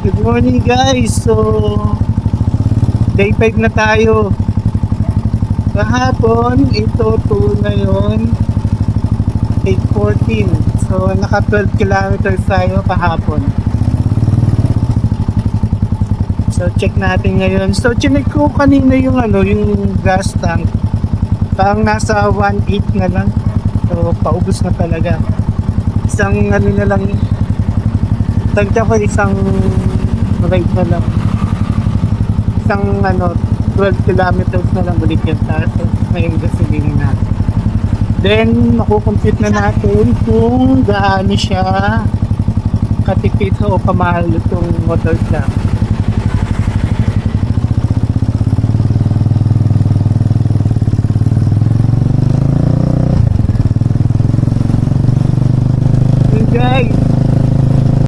Good morning guys. So, day 5 na tayo. Kahapon, ito to ngayon, 8:14. So, naka 12 kilometers tayo kahapon. So, check natin ngayon. So, chinek ko kanina yung yung gas tank. Parang nasa 1.8 na lang. So, paubos na talaga. Isang na lang. Tagda ko isang ride na lang. Isang 12 kilometers na lang ulit yung taas na yung gasolina natin. Then, makukompute na natin kung gaano siya katipid o kamahal itong motor lang.